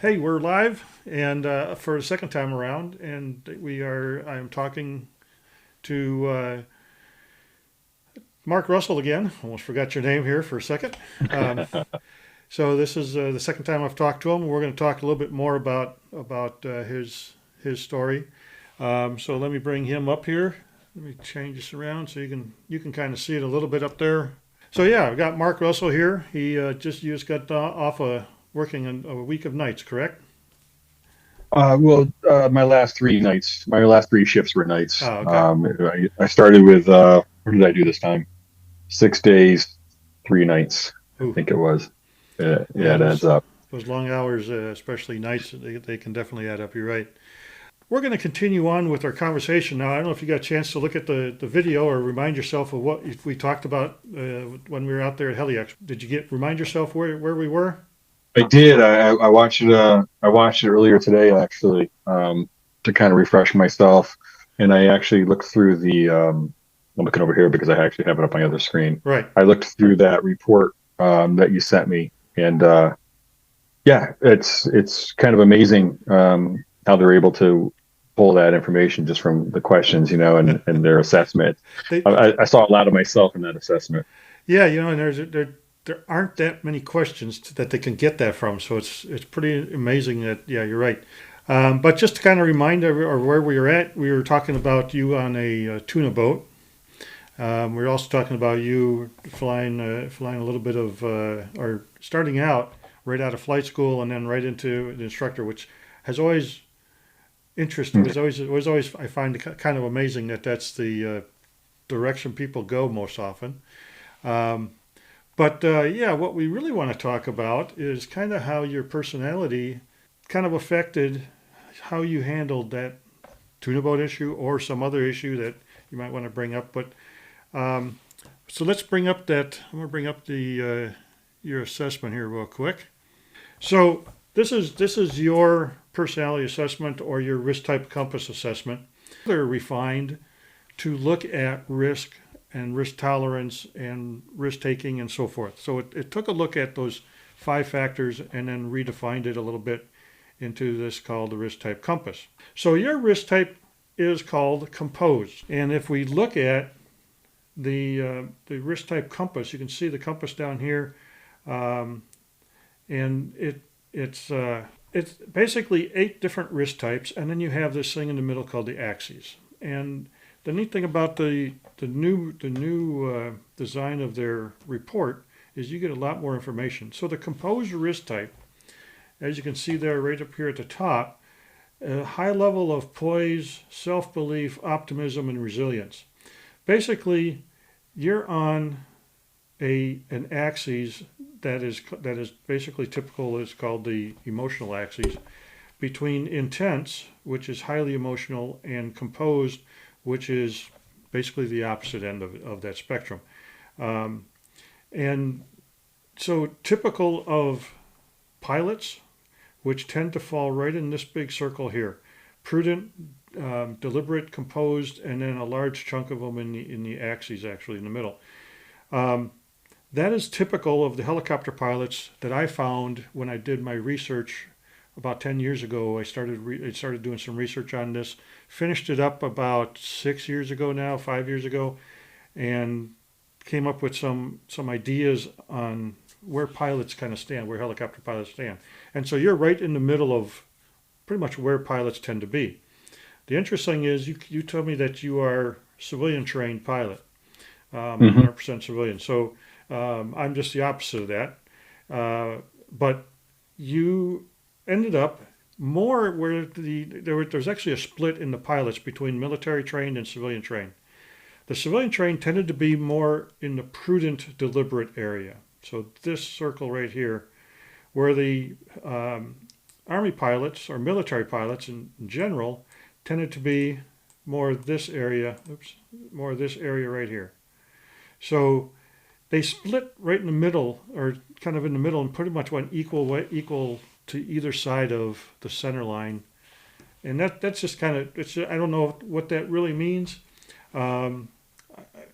Hey, we're live, and for the second time around, and I'm talking to Mark Russell again. Almost forgot your name here for a second. Um, so this is the second time I've talked to him. We're going to talk a little bit more about his story. So let me bring him up here. Let me change this around so you can kind of see it a little bit up there. So yeah, I've got Mark Russell here. He just got off working a week of nights, correct? My last three nights, my last three shifts were nights. Oh, okay. I started with, what did I do this time? 6 days, 3 nights, I Ooh. think it was. Yeah, Yeah, it adds up. those long hours, especially nights, they can definitely add up. You're right. We're going to continue on with our conversation now. I don't know if you got a chance to look at the video or remind yourself of what we talked about when we were out there at Helix. Did you remind yourself where we were? I did. I watched it. I watched it earlier today, actually, to kind of refresh myself. And I actually looked through the. I'm looking over here because I actually have it up on my other screen. Right. I looked through that report that you sent me, and yeah, it's kind of amazing how they're able to pull that information just from the questions, and their assessment. They, I saw a lot of myself in that assessment. yeah, and there aren't that many questions that they can get that from. So it's pretty amazing that yeah, you're right. But just to kind of remind or where we were at, we were talking about you on a tuna boat. We are also talking about you flying a little bit of, or starting out right out of flight school and then right into the instructor, which has always interested. Was always I find it kind of amazing that that's the direction people go most often. Um, but yeah, what we really want to talk about is kind of how your personality kind of affected how you handled that tuna boat issue or some other issue that you might want to bring up. But um, so let's bring up that. I'm going to bring up the your assessment here real quick. So this is your personality assessment or your risk type compass assessment. They're refined to look at risk and risk tolerance and risk taking and so forth. So it took a look at those five factors and then redefined it a little bit into this called the risk type compass. So your risk type is called composed. And if we look at the risk type compass, you can see the compass down here, um, and it's basically eight different risk types, and then you have this thing in the middle called the axes. And the neat thing about the new design of their report is you get a lot more information. So the composed risk type, as you can see there, right up here at the top, a high level of poise, self-belief, optimism, and resilience. Basically, you're on an axis that is basically typical. Is called the emotional axis between intense, which is highly emotional, and composed, which is basically the opposite end of that spectrum. Um, and so typical of pilots, which tend to fall right in this big circle here: prudent, deliberate, composed, and then a large chunk of them in the axes, actually in the middle. Um, that is typical of the helicopter pilots that I found when I did my research about 10 years ago. I started doing some research on this, finished it up about 6 years ago now, 5 years ago, and came up with some ideas on where pilots kind of stand, where helicopter pilots stand. And so you're right in the middle of pretty much where pilots tend to be. The interesting is you told me that you are civilian trained pilot, Hmm. 100% civilian. So I'm just the opposite of that. But you ended up more where there's actually a split in the pilots between military trained and civilian trained. The civilian trained tended to be more in the prudent, deliberate area. So this circle right here, where the Army pilots or military pilots in general tended to be more this area, more this area right here. So they split right in the middle, or kind of in the middle, and pretty much went equal to either side of the center line. And that's just kind of I don't know what that really means. Um,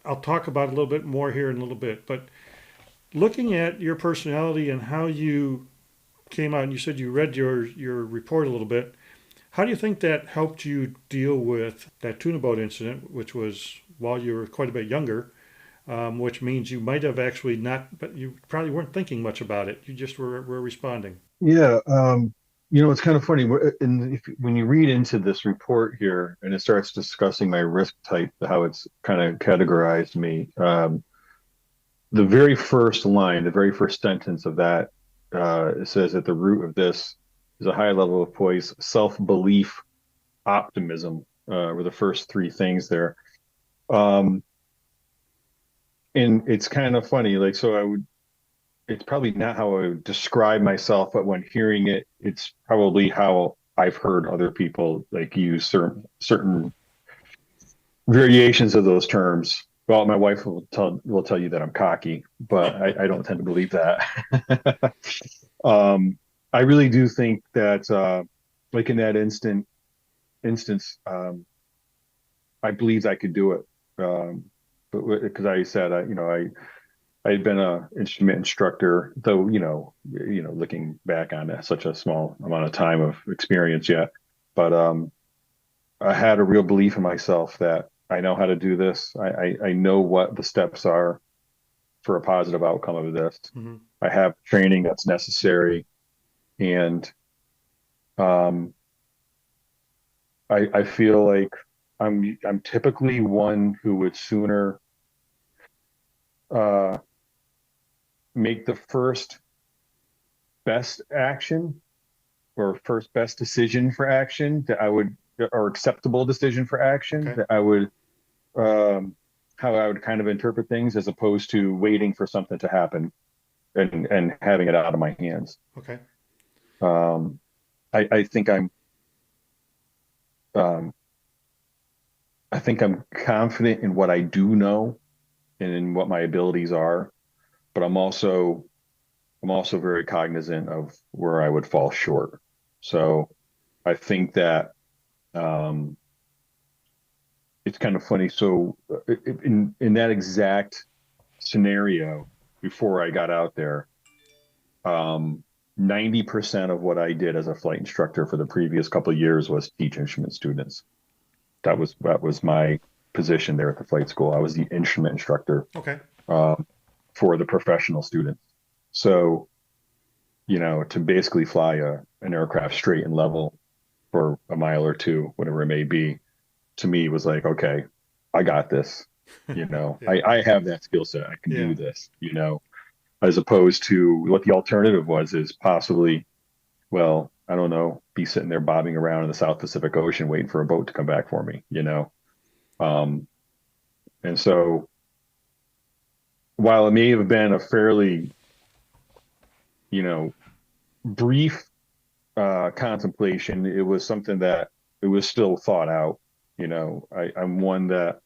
I'll talk about it a little bit more here in a little bit, but looking at your personality and how you came out and you said you read your report a little bit. How do you think that helped you deal with that tuna boat incident, which was while you were quite a bit younger, which means you might have actually not, but you probably weren't thinking much about it. You just were responding. Yeah, it's kind of funny. When you read into this report here and it starts discussing my risk type, how it's kind of categorized me, the very first line, the very first sentence of that, it says at the root of this is a high level of poise, self-belief, optimism, were the first three things there. Um, and it's kind of funny, like, it's probably not how I would describe myself, but when hearing it, it's probably how I've heard other people like use certain variations of those terms. Well, my wife will tell you that I'm cocky, but I don't tend to believe that. um, I really do think that, like in that instance, I believed I could do it. But because I said, I had been a instrument instructor, though, looking back on it, such a small amount of time of experience yet. But I had a real belief in myself that I know how to do this. I know what the steps are for a positive outcome of this. Hmm. I have training that's necessary, and um, I feel like I'm typically one who would sooner uh, make the first best action or first best decision for action that I would, or acceptable decision for action Okay. that I would, um, how I would kind of interpret things as opposed to waiting for something to happen and having it out of my hands. Okay. Um, I think um, I think I'm confident in what I do know and in what my abilities are, but I'm also very cognizant of where I would fall short. So I think that um, it's kind of funny. So in that exact scenario, before I got out there, um, 90% of what I did as a flight instructor for the previous couple of years was teach instrument students. That was my position there at the flight school. I was the instrument instructor Okay. um, for the professional students. So, to basically fly an aircraft straight and level for a mile or two, whatever it may be, to me was like, okay, I got this. Yeah. I have that skill set. I can Yeah. do this, as opposed to what the alternative was is possibly, well, I don't know, be sitting there bobbing around in the South Pacific Ocean waiting for a boat to come back for me. Um, and so while it may have been a fairly, you know, brief contemplation, it was something that it was still thought out. I'm one that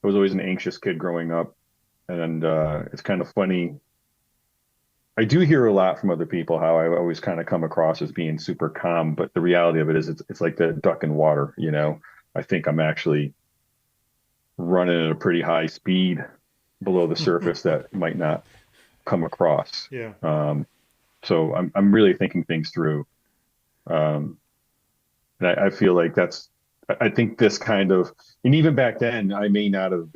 I was always an anxious kid growing up, and it's kind of funny. I do hear a lot from other people how I always kind of come across as being super calm, but the reality of it is it's like the duck in water. I think I'm actually running at a pretty high speed below the surface that might not come across. Yeah. Um, so I'm really thinking things through. Um, and I feel like I think this kind of, and even back then, I may not have,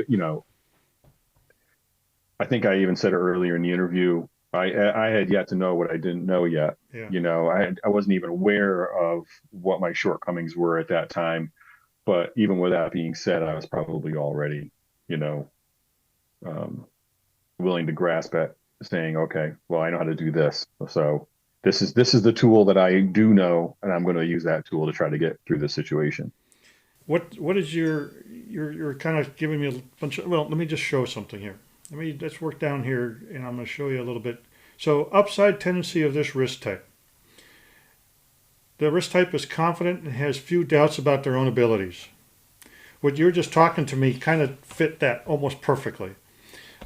I think I even said it earlier in the interview. I had yet to know what I didn't know yet. Yeah. I wasn't even aware of what my shortcomings were at that time. But even with that being said, I was probably already, you know, um, willing to grasp at saying, okay, well, I know how to do this. So this is the tool that I do know, and I'm going to use that tool to try to get through this situation. What is you're kind of giving me a bunch of, well, let me just show something here. Let's work down here and I'm going to show you a little bit. So upside tendency of this risk type. The risk type is confident and has few doubts about their own abilities. What you're just talking to me kind of fit that almost perfectly.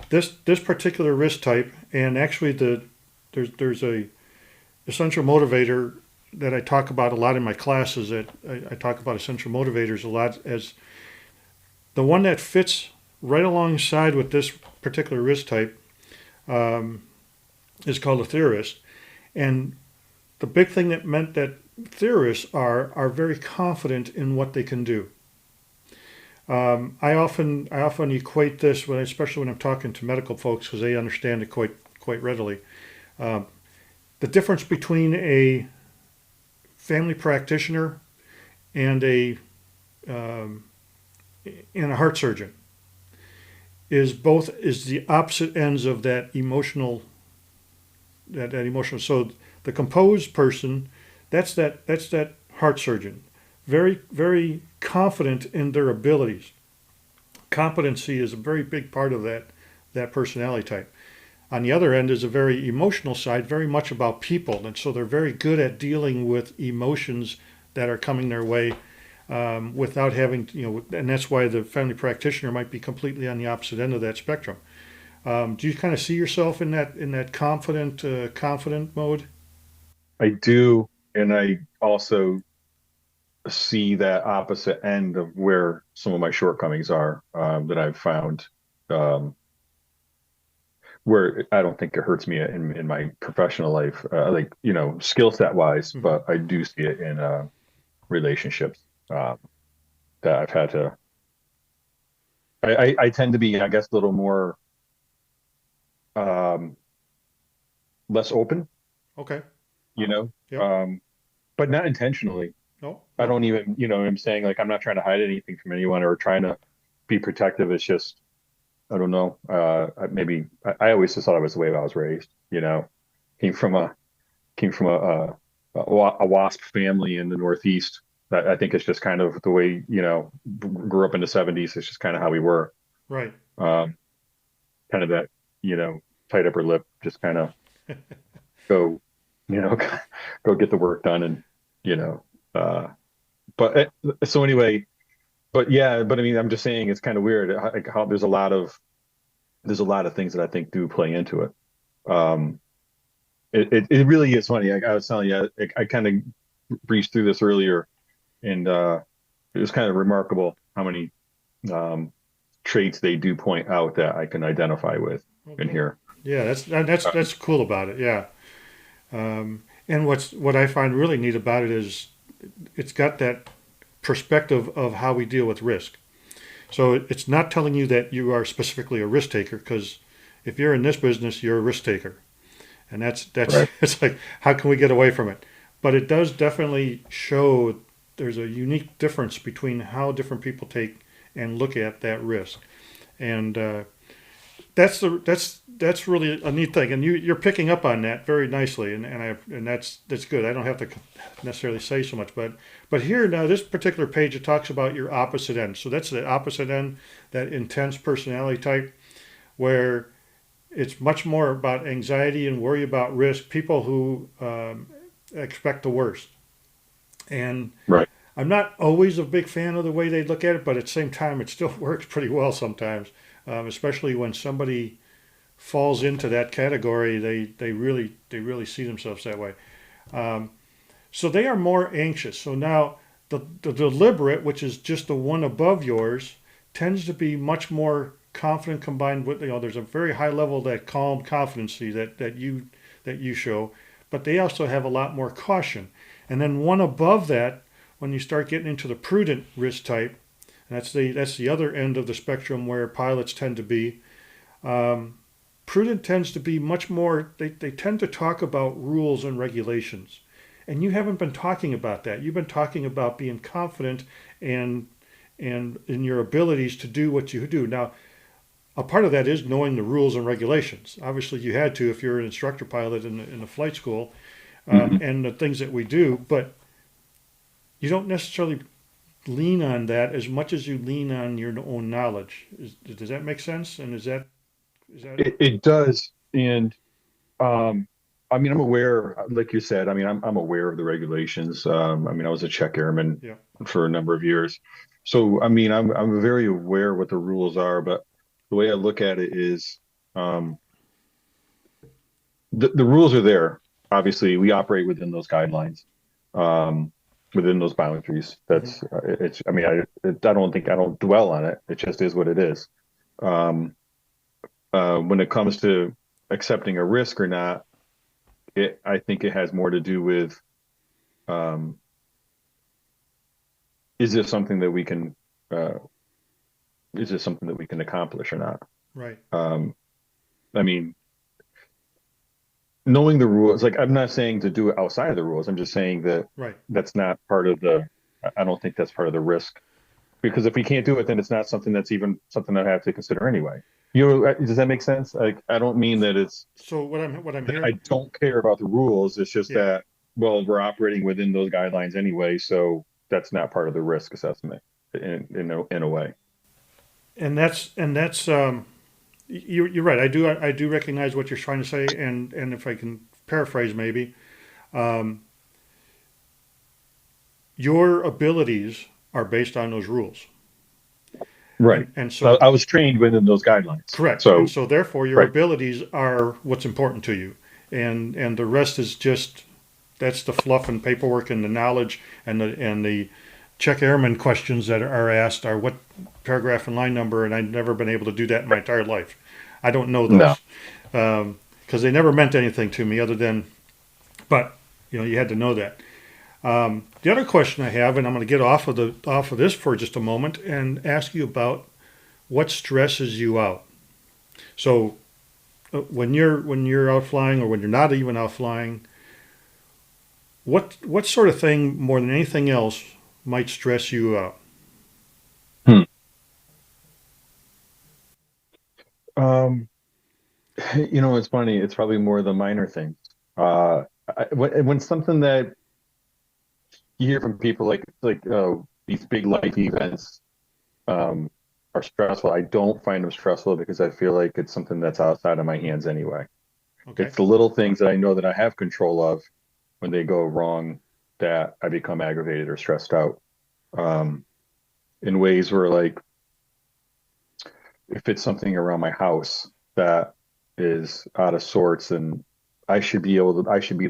This particular risk type, and actually there's a essential motivator that I talk about a lot in my classes. That I talk about essential motivators a lot as the one that fits right alongside with this particular risk type, um, is called a theorist, and the big thing that meant that theorists are very confident in what they can do. I often equate this when, especially when I'm talking to medical folks, because they understand it quite readily. Um, the difference between a family practitioner and um, a heart surgeon is the opposite ends of that emotional. So the composed person, that's that heart surgeon, very confident in their abilities. Competency is a very big part of that personality type. On the other end is a very emotional side, very much about people, and so they're very good at dealing with emotions that are coming their way without having, and that's why the family practitioner might be completely on the opposite end of that spectrum. Do you kind of see yourself in that confident mode? I do, and I also see that opposite end of where some of my shortcomings are, that I've found, um, where I don't think it hurts me in my professional life, like, skill set wise, Hmm. but I do see it in relationships, um, that I've had to. I tend to be, I guess, a little more, um, less open, Okay. you know, Yep. um, but not intentionally. No. I No. don't even, I'm saying, like, I'm not trying to hide anything from anyone or trying to be protective. It's just, I don't know. Maybe I always just thought I was the way I was raised. Came from a came from a WASP family in the Northeast. I think it's just kind of the way, grew up in the '70s. It's just kind of how we were. Right. Um, Kind of that, you know, tight upper lip, just kind of go, you know, go get the work done, and you know. Uh, so anyway, but yeah, but I mean, I'm just saying it's kind of weird, like, how there's a lot of things that I think do play into it. Um, it really is funny. I was telling you, I kind of breezed through this earlier, and it was kind of remarkable how many um, traits they do point out that I can identify with in Okay. here. Yeah, that's cool about it. Yeah. And what I find really neat about it is it's got that perspective of how we deal with risk. So it's not telling you that you are specifically a risk taker, because if you're in this business, you're a risk taker, and that's Right. it's like, how can we get away from it? But it does definitely show there's a unique difference between how different people take and look at that risk, and that's really a neat thing, and you're picking up on that very nicely, and that's good. I don't have to necessarily say so much, but here now, this particular page, it talks about your opposite end. So that's the opposite end, that intense personality type, where it's much more about anxiety and worry about risk. People who expect the worst, and Right. I'm not always a big fan of the way they look at it, but at the same time, it still works pretty well sometimes, especially when somebody falls into that category. They really see themselves that way. Um, so they are more anxious. So now the deliberate, which is just the one above yours, tends to be much more confident, combined with, there's a very high level of that calm confidency that you show, but they also have a lot more caution. And then one above that, when you start getting into the prudent risk type, and that's the other end of the spectrum where pilots tend to be. Um, Prudent tends to be much more, they tend to talk about rules and regulations. And you haven't been talking about that. You've been talking about being confident and and in your abilities to do what you do. Now, a part of that is knowing the rules and regulations. Obviously, you had to if you're an instructor pilot in the flight school, Hmm. and the things that we do, but you don't necessarily lean on that as much as you lean on your own knowledge. Does that make sense? And is that It does, and um, I mean, I'm aware, like you said. I mean, I'm aware of the regulations. I mean, I was a check airman yeah? for a number of years, so I mean, I'm very aware what the rules are. But the way I look at it is, um, the rules are there. Obviously, we operate within those guidelines, um, within those boundaries. Hmm. It's. I mean, I don't dwell on it. It just is what it is. When it comes to accepting a risk or not, I think it has more to do with, um, is this something that we can, uh, is this something that we can accomplish or not? Right. Um, I mean, knowing the rules, like I'm not saying to do it outside of the rules. I'm just saying that Right. that's not part of the, I don't think that's part of the risk, because if we can't do it, then it's not something that's even something that I have to consider anyway. Does that make sense? Like, I don't mean that it's So what I'm that I hearing, don't care about the rules. It's just yeah, that, well, we're operating within those guidelines anyway, so that's not part of the risk assessment in a way. and that's you're right. I do recognize what you're trying to say, and if I can paraphrase maybe, um, your abilities are based on those rules, Right. and So so I was trained within those guidelines. correct, and So, so therefore your right. abilities are what's important to you, and the rest is just that's the fluff and paperwork and the knowledge and the check airman questions that are asked are what paragraph and line number, and I've never been able to do that in my entire life. I don't know No. those because they never meant anything to me other than, but you had to know that. The other question I have, and I'm going to get off of this for just a moment and ask you about what stresses you out. So when you're out flying or when you're not even out flying, what sort of thing more than anything else might stress you out? Hmm. Um, it's funny. It's probably more the minor things. When something that you hear from people like these big life events um, are stressful. I don't find them stressful because I feel like it's something that's outside of my hands anyway. Okay. It's the little things that I know that I have control of when they go wrong that I become aggravated or stressed out. Um, in ways where, like, if it's something around my house that is out of sorts, and I should be the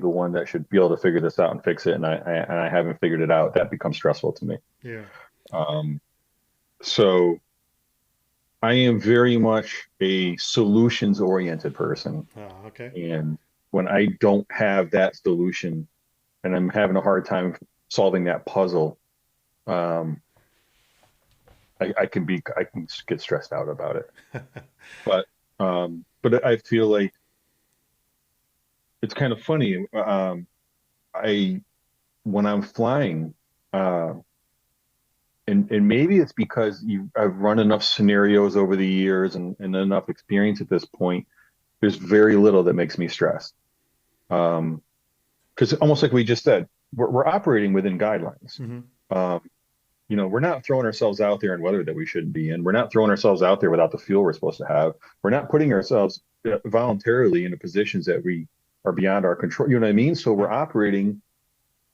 one that should be able to figure this out and fix it, and I haven't figured it out, that becomes stressful to me. Yeah. Um, so I am very much a solutions oriented person. Okay. And when I don't have that solution and I'm having a hard time solving that puzzle, um, I can get stressed out about it. But I feel like it's kind of funny. I when I'm flying, uh, and maybe it's because I've run enough scenarios over the years and enough experience at this point. There's very little that makes me stressed. Um, because almost like we just said, we're operating within guidelines. Hmm. Um, we're not throwing ourselves out there in weather that we shouldn't be in. We're not throwing ourselves out there without the fuel we're supposed to have. We're not putting ourselves voluntarily into positions that we are beyond our control. You know what I mean? So we're Right. operating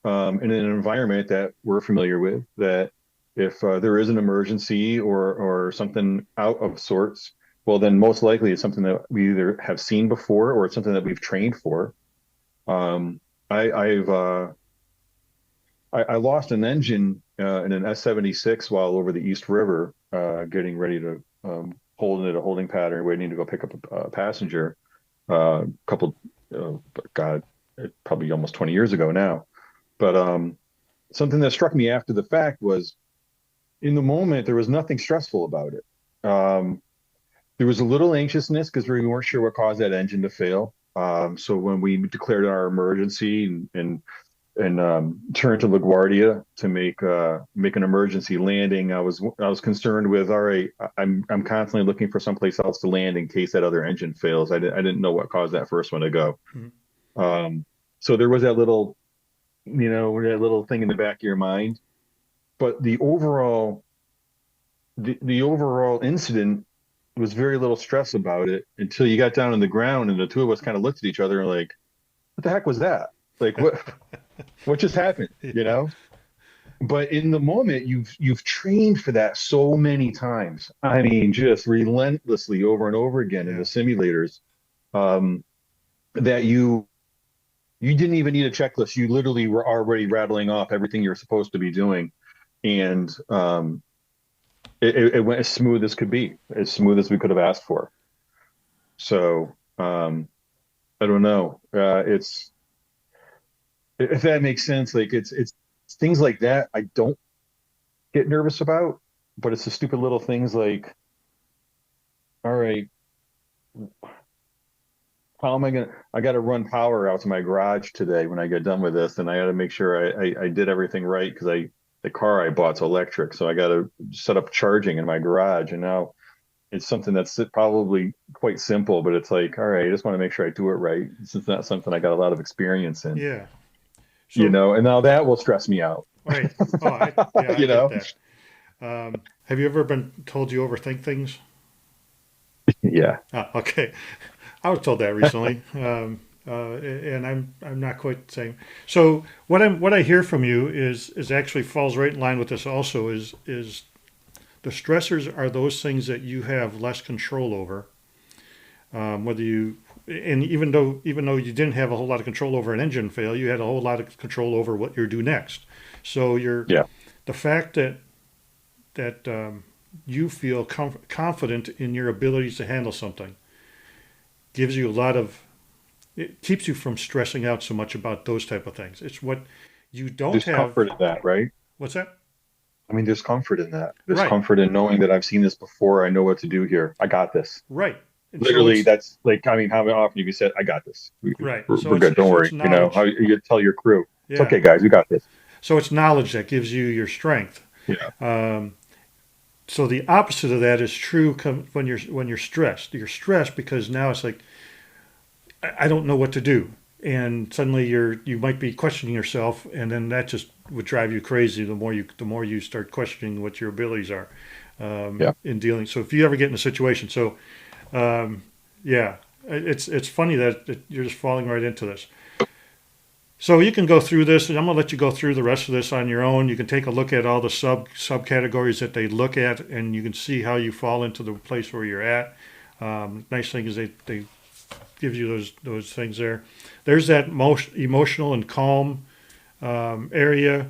in an environment that we're familiar with. That if there is an emergency or something out of sorts, well, then most likely it's something that we either have seen before or it's something that we've trained for. Um, I've I lost an engine in an S-76 while over the East River, getting ready to hold it a holding pattern, waiting to go pick up a passenger. A couple, God, probably almost 20 years ago now. But something that struck me after the fact was, in the moment, there was nothing stressful about it. There was a little anxiousness because we weren't sure what caused that engine to fail. So when we declared our emergency and turned to LaGuardia to make an emergency landing, I was concerned with, all right, I'm constantly looking for someplace else to land in case that other engine fails. I didn't know what caused that first one to go. Hmm. Um, so there was that little thing in the back of your mind. But the overall incident was very little stress about it until you got down on the ground and the two of us kind of looked at each other and like, what the heck was that? Like, what just happened? Yeah. But in the moment, you've trained for that so many times. I mean, just relentlessly over and over again in the Yeah. simulators, um, that you didn't even need a checklist. You literally were already rattling off everything you're supposed to be doing, and it went as smooth as could be, as smooth as we could have asked for. So I don't know. if that makes sense. Like it's things like that I don't get nervous about, but it's the stupid little things like, all right, how am I gonna? I got to run power out to my garage today when I get done with this, and I got to make sure I did everything right because I the car I bought's electric, so I got to set up charging in my garage, and now it's something that's probably quite simple, but it's like, all right, I just want to make sure I do it right. This is not something I got a lot of experience in, Yeah. So, and now that will stress me out, right. Oh, yeah, I you get know? that. Have you ever been told you overthink things? Yeah. Ah, okay. I was told that recently, and I'm not quite the same. So what I hear from you is actually falls right in line with this. Also, is the stressors are those things that you have less control over. Whether you and even though you didn't have a whole lot of control over an engine fail, you had a whole lot of control over what you do next. So Yeah. the fact that you feel confident in your abilities to handle something gives you a lot of it keeps you from stressing out so much about those type of things. It's what you don't There's have. comfort in that, right? What's that? I mean, there's comfort in that. There's Right, comfort in knowing that I've seen this before. I know what to do here. I got this. right. And so Literally, it's that's like, I mean, how often have you said, I got this? right. We're good. Don't So it's worry. How knowledge. you tell your crew, it's Yeah. okay, guys. We got this. So it's knowledge that gives you your strength. Yeah. Um, so the opposite of that is true when you're stressed. You're stressed because now it's like I don't know what to do, and suddenly you might be questioning yourself, and then that just would drive you crazy. The more you start questioning what your abilities are Yeah. in dealing. So if you ever get in a situation, so yeah, it's funny that you're just falling right into this. So you can go through this, and I'm going to let you go through the rest of this on your own. You can take a look at all the subcategories that they look at, and you can see how you fall into the place where you're at. Nice thing is they give you those things there. There's that most emotional and calm area.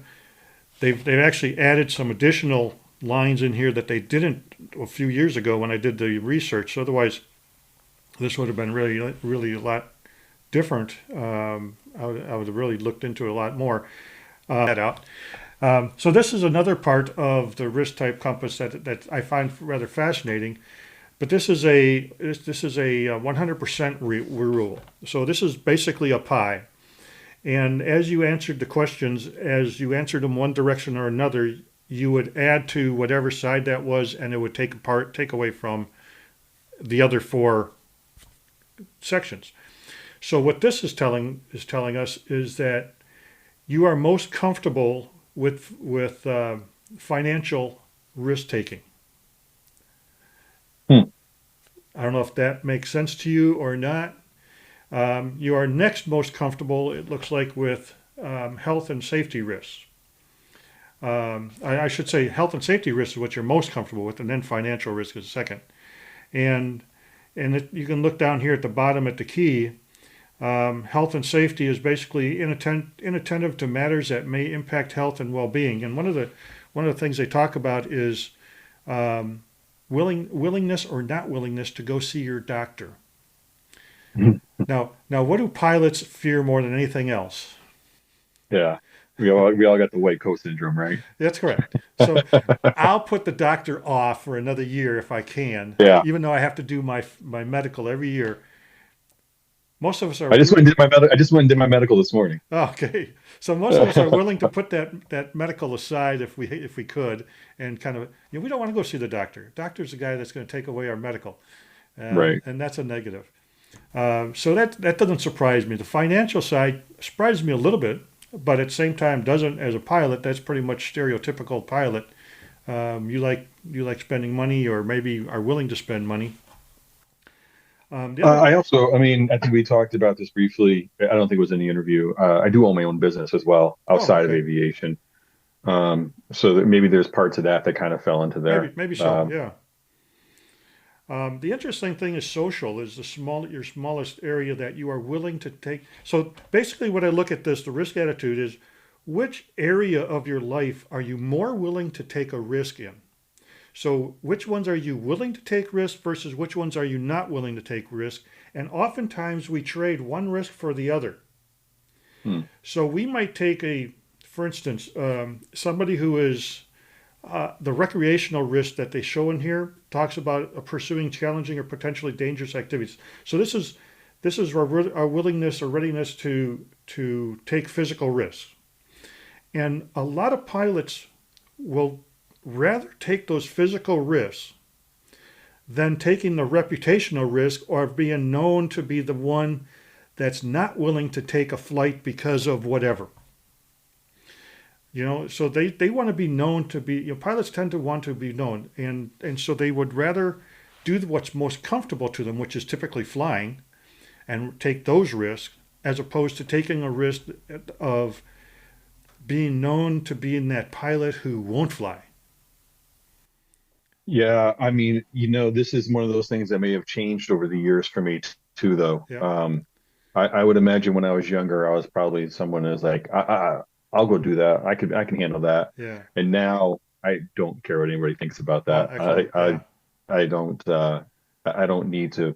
They've actually added some additional lines in here that they didn't a few years ago when I did the research. Otherwise, this would have been really a lot different. I would have really looked into it a lot more. That out. So this is another part of the risk type compass that I find rather fascinating. But this is a 100% rule. So this is basically a pie. And as you answered the questions, as you answered them one direction or another, you would add to whatever side that was, and it would take away from the other four sections. So what this is telling us is that you are most comfortable with financial risk taking. Hmm. I don't know if that makes sense to you or not. You are next most comfortable, it looks like, with health and safety risks. I should say health and safety risks is what you're most comfortable with, and then financial risk is second. And you can look down here at the bottom at the key. Health and safety is basically inattentive to matters that may impact health and well-being. And one of the things they talk about is willingness or not willingness to go see your doctor. Now, what do pilots fear more than anything else? Yeah. We all got the white coat syndrome, right? That's correct. So I'll put the doctor off for another year if I can, Yeah. even though I have to do my medical every year. Most of us are I just went and did my I just went and did my medical this morning. okay. So most of us are willing to put that medical aside if we could, and kind of we don't want to go see the doctor. Doctor's the guy that's going to take away our medical, Right. and that's a negative. So that doesn't surprise me. The financial side surprises me a little bit, but at the same time doesn't. As a pilot, that's pretty much stereotypical pilot. You like spending money, or maybe are willing to spend money. The other, I also, I mean, I think we talked about this briefly. I don't think it was in the interview. I do own my own business as well oh, outside of okay, aviation. So that maybe there's parts of that that kind of fell into there. maybe so, yeah. The interesting thing is social is your smallest area that you are willing to take. So basically, what I look at the risk attitude is which area of your life are you more willing to take a risk in? So which ones are you willing to take risk versus which ones are you not willing to take risk? And oftentimes we trade one risk for the other. Hmm. So we might take for instance, somebody who is the recreational risk that they show in here talks about pursuing challenging or potentially dangerous activities. So this is our willingness or readiness to take physical risks. And a lot of pilots will rather take those physical risks than taking the reputational risk or being known to be the one that's not willing to take a flight because of whatever. So they want to be known to be, pilots tend to want to be known. And so they would rather do what's most comfortable to them, which is typically flying, and take those risks, as opposed to taking a risk of being known to being that pilot who won't fly. Yeah, I mean, this is one of those things that may have changed over the years for me too, though. Yeah, I would imagine when I was younger, I was probably someone who's like, I'll go do that. I can handle that. yeah. And now I don't care what anybody thinks about Oh, that. excellent. Yeah, I don't, I don't need to.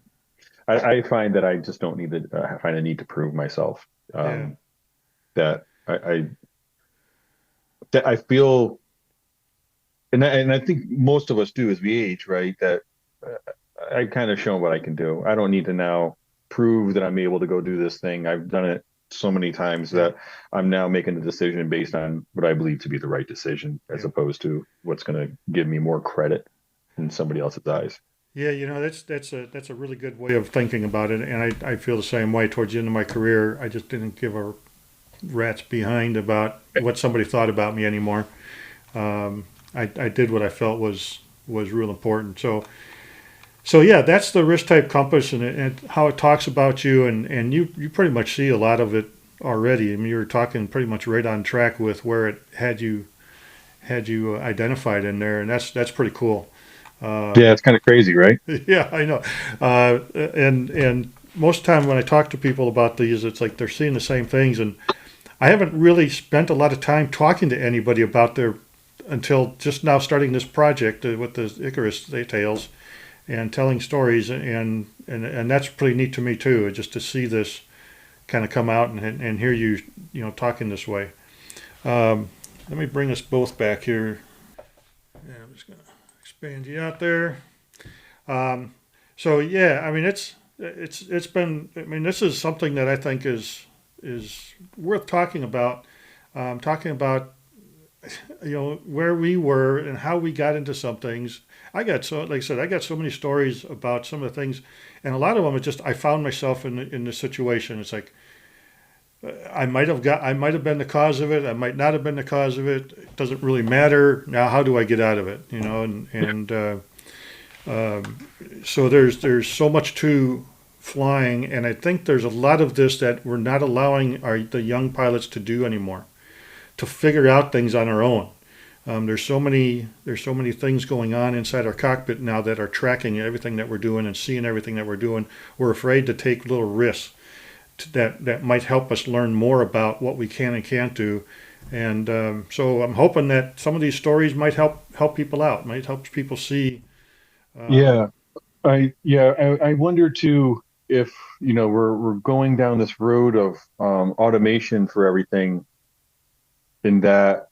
I find that I just don't need to find a need to prove myself. yeah, That that I feel, and I think most of us do as we age, right? That I've kind of shown what I can do. I don't need to now prove that I'm able to go do this thing. I've done it so many times yeah, that I'm now making a decision based on what I believe to be the right decision, as yeah. opposed to what's going to give me more credit in somebody else's eyes. Yeah, that's a really good way of thinking about it, and I feel the same way. Towards the end of my career, I just didn't give a rat's behind about what somebody thought about me anymore. I did what I felt was real important. So yeah, that's the risk type compass, and how it talks about you, and you pretty much see a lot of it already. I mean, you were talking pretty much right on track with where it had you identified in there, and that's pretty cool. Yeah, it's kind of crazy, right? Yeah, I know. And most of the time when I talk to people about these, it's like they're seeing the same things, and I haven't really spent a lot of time talking to anybody about their until just now starting this project with the Icarus tales and telling stories, and that's pretty neat to me too, just to see this kind of come out and hear you talking this way. Um, Let me bring us both back here. Yeah, I'm just gonna expand you out there. Um, so yeah, I mean it's been. I mean, this is something that I think is worth talking about. Talking about where we were and how we got into some things. Like I said, I got so many stories about some of the things, and a lot of them are just I found myself in the situation. It's like I might have been the cause of it. I might not have been the cause of it. It doesn't really matter. Now, how do I get out of it? So there's so much to flying, and I think there's a lot of this that we're not allowing the young pilots to do anymore, to figure out things on our own. There's so many things going on inside our cockpit now that are tracking everything that we're doing and seeing everything that we're doing. We're afraid to take little risks that might help us learn more about what we can and can't do. And so I'm hoping that some of these stories might help people out, might help people see. Um, Yeah, I wonder too if we're going down this road of automation for everything, in that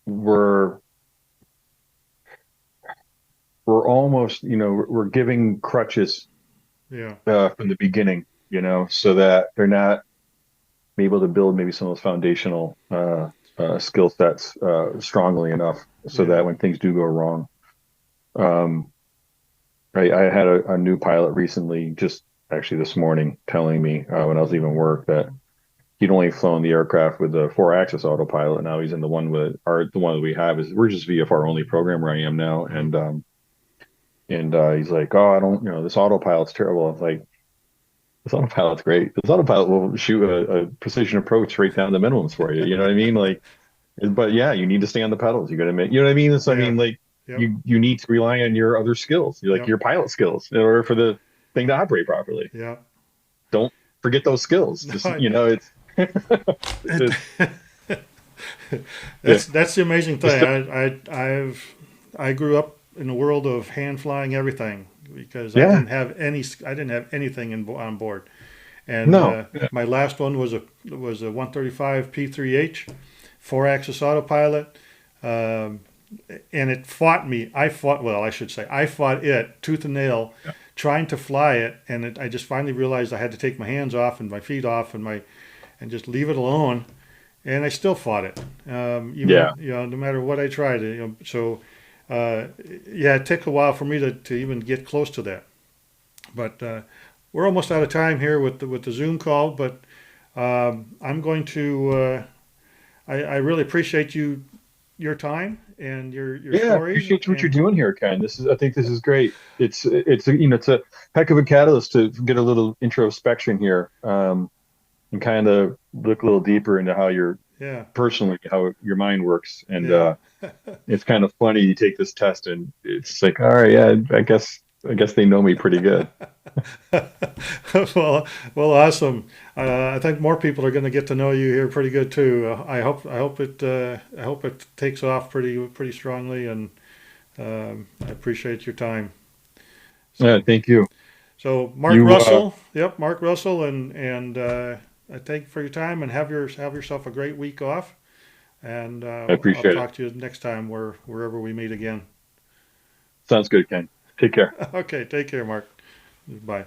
we're we're almost we're giving crutches yeah, from the beginning, so that they're not able to build maybe some of those foundational skill sets strongly enough, so yeah, that when things do go wrong. Um, I had a new pilot recently, just actually this morning, telling me when I was leaving work that he'd only flown the aircraft with the four-axis autopilot. Now he's in the one the one that we have is we're just VFR only program where I am now, mhm, and he's like, oh, I don't, this autopilot's terrible. I was like, this autopilot's great. This autopilot will shoot a precision approach right down the minimums for you. You know what I mean? Like, but yeah, you need to stay on the pedals. You got to make, you know what I mean? So I yeah, mean, like, yep, you need to rely on your other skills, like yep, your pilot skills, in order for the thing to operate properly. yep. Don't forget those skills. Just No, it's it's yeah, that's the amazing just thing. I grew up in the world of hand flying everything because yeah, I didn't have anything on board, And No. my last one was a 135 P3H, four-axis autopilot. Um, and it fought me. I should say, I fought it tooth and nail, Yeah. trying to fly it. And I just finally realized I had to take my hands off and my feet off and just leave it alone. And I still fought it, even Yeah. no matter what I tried. So uh, yeah, it took a while for me to even get close to that. But we're almost out of time here with the Zoom call. But I'm going to. I really appreciate your time and your Yeah, stories. appreciate what you're And doing here, Ken. I think this is great. It's a heck of a catalyst to get a little introspection here, and kind of look a little deeper into how you're yeah, personally, how your mind works. And yeah. it's kind of funny. You take this test, and it's like, all right, yeah, I guess they know me pretty good. well, awesome. I think more people are going to get to know you here pretty good too. I hope it takes off pretty strongly, and I appreciate your time. Yeah, So, thank you. Mark You, Russell, yep, Mark Russell, and I thank you for your time, and have yourself a great week off. And I I'll appreciate it. talk to you next time wherever we meet again. Sounds good, Ken. Take care. Okay, take care, Mark. Bye.